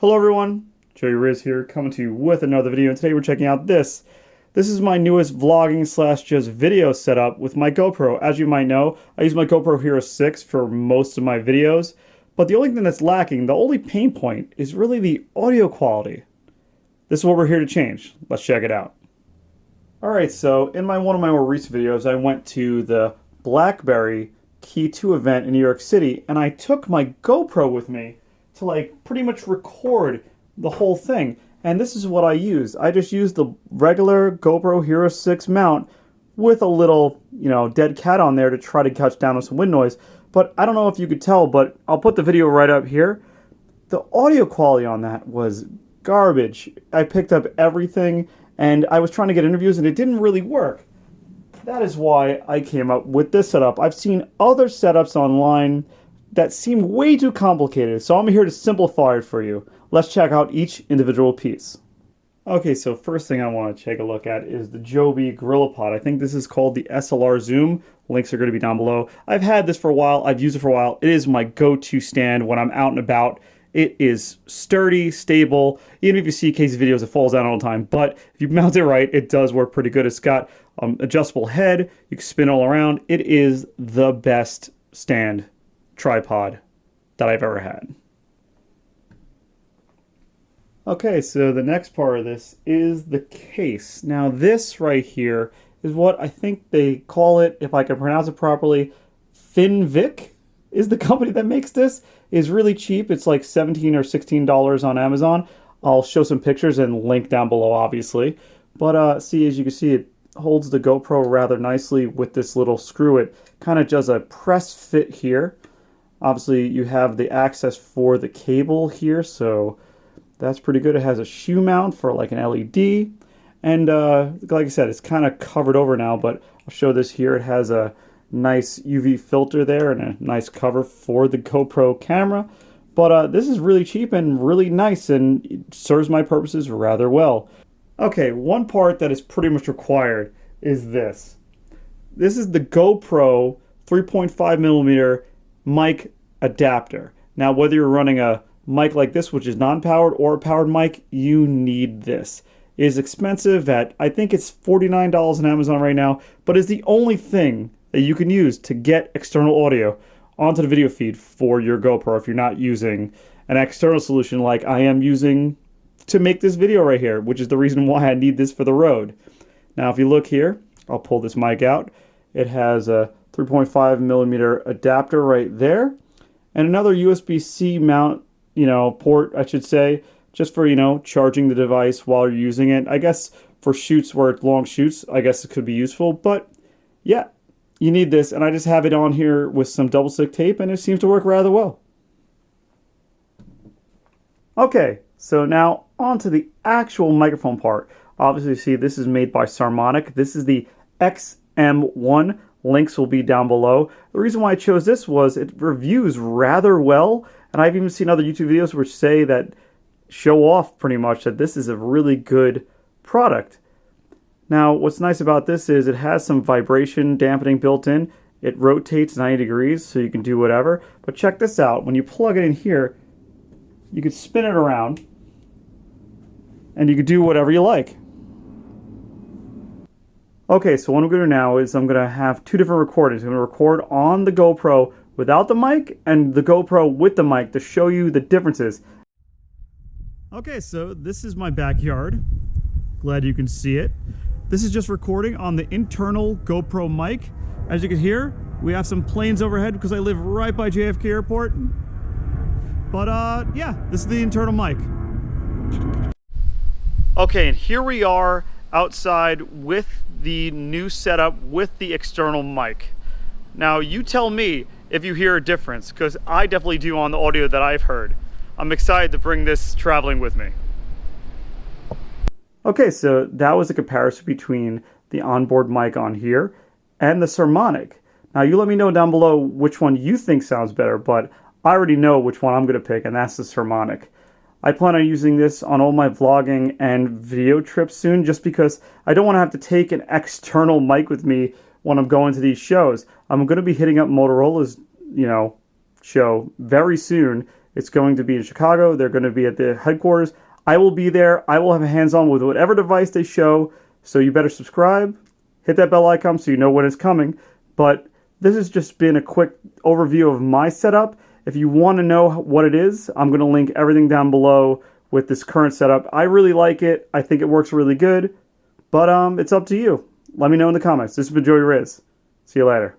Hello everyone, Joey Riz here, coming to you with another video, and today we're checking out this. This is my newest vlogging slash just video setup with my GoPro. As you might know, I use my GoPro Hero6 for most of my videos, but the only thing that's lacking, the only pain point, is really the audio quality. This is what we're here to change. Let's check it out. Alright, so in one of my more recent videos, I went to the BlackBerry Key 2 event in New York City, and I took my GoPro with me to pretty much record the whole thing. And this is what I used. I just used the regular GoPro Hero6 mount with a little, dead cat on there to try to cut down on some wind noise. But I don't know if you could tell, but I'll put the video right up here. The audio quality on that was garbage. I picked up everything, and I was trying to get interviews, and it didn't really work. That is why I came up with this setup. I've seen other setups online that seem way too complicated, so I'm here to simplify it for you. Let's check out each individual piece. Okay, so first thing I want to take a look at is the Joby GorillaPod. I think this is called the SLR Zoom. Links are going to be down below. I've had this for a while. I've used it for a while. It is my go-to stand when I'm out and about. It is sturdy, stable. Even if you see Casey videos, it falls down all the time. But if you mount it right, it does work pretty good. It's got adjustable head. You can spin all around. It is the best stand tripod that I've ever had. Okay, so the next part of this is the case. Now this right here is what I think they call it, if I can pronounce it properly, Finvic is the company that makes this. It's really cheap. It's like $17 or $16 on Amazon. I'll show some pictures and link down below, obviously. But see, as you can see, it holds the GoPro rather nicely with this little screw. It kind of does a press fit here. Obviously, you have the access for the cable here, so that's pretty good. It has a shoe mount for like an LED. And like I said, it's kind of covered over now, but I'll show this here. It has a nice UV filter there and a nice cover for the GoPro camera. But this is really cheap and really nice, and it serves my purposes rather well. Okay, one part that is pretty much required is this. This is the GoPro 3.5mm mic adapter. Now, whether you're running a mic like this, which is non-powered, or a powered mic, you need this. It is expensive at, I think it's $49 on Amazon right now, but it's the only thing that you can use to get external audio onto the video feed for your GoPro if you're not using an external solution like I am using to make this video right here, which is the reason why I need this for the road. Now, if you look here, I'll pull this mic out. It has a 3.5mm adapter right there, and another USB-C mount, port, I should say, just for, charging the device while you're using it. I guess for shoots where it's long shoots, I guess it could be useful, but yeah, you need this, and I just have it on here with some double stick tape, and it seems to work rather well. Okay, so now on to the actual microphone part. Obviously, see, this is made by Sarmonic. This is the XM1. Links will be down below. The reason why I chose this was it reviews rather well, and I've even seen other YouTube videos which say that show off pretty much that this is a really good product. Now, what's nice about this is it has some vibration dampening built in. It rotates 90 degrees, so you can do whatever. But check this out. When you plug it in here, you can spin it around, and you can do whatever you like. Okay, so what I'm going to do now is I'm going to have two different recordings. I'm going to record on the GoPro without the mic and the GoPro with the mic to show you the differences. Okay, so this is my backyard. Glad you can see it. This is just recording on the internal GoPro mic. As you can hear, we have some planes overhead because I live right by JFK Airport. But yeah, this is the internal mic. Okay, and here we are outside with the new setup with the external mic. Now, you tell me if you hear a difference, because I definitely do on the audio that I've heard. I'm excited to bring this traveling with me. Okay, so that was a comparison between the onboard mic on here and the Sarmonic. Now, you let me know down below which one you think sounds better, but I already know which one I'm going to pick, and that's the Sarmonic. I plan on using this on all my vlogging and video trips soon, just because I don't want to have to take an external mic with me when I'm going to these shows. I'm going to be hitting up Motorola's, show very soon. It's going to be in Chicago. They're going to be at the headquarters. I will be there. I will have hands-on with whatever device they show. So you better subscribe, hit that bell icon so you know when it's coming. But this has just been a quick overview of my setup. If you want to know what it is, I'm going to link everything down below with this current setup. I really like it. I think it works really good. But it's up to you. Let me know in the comments. This has been Joey Riz. See you later.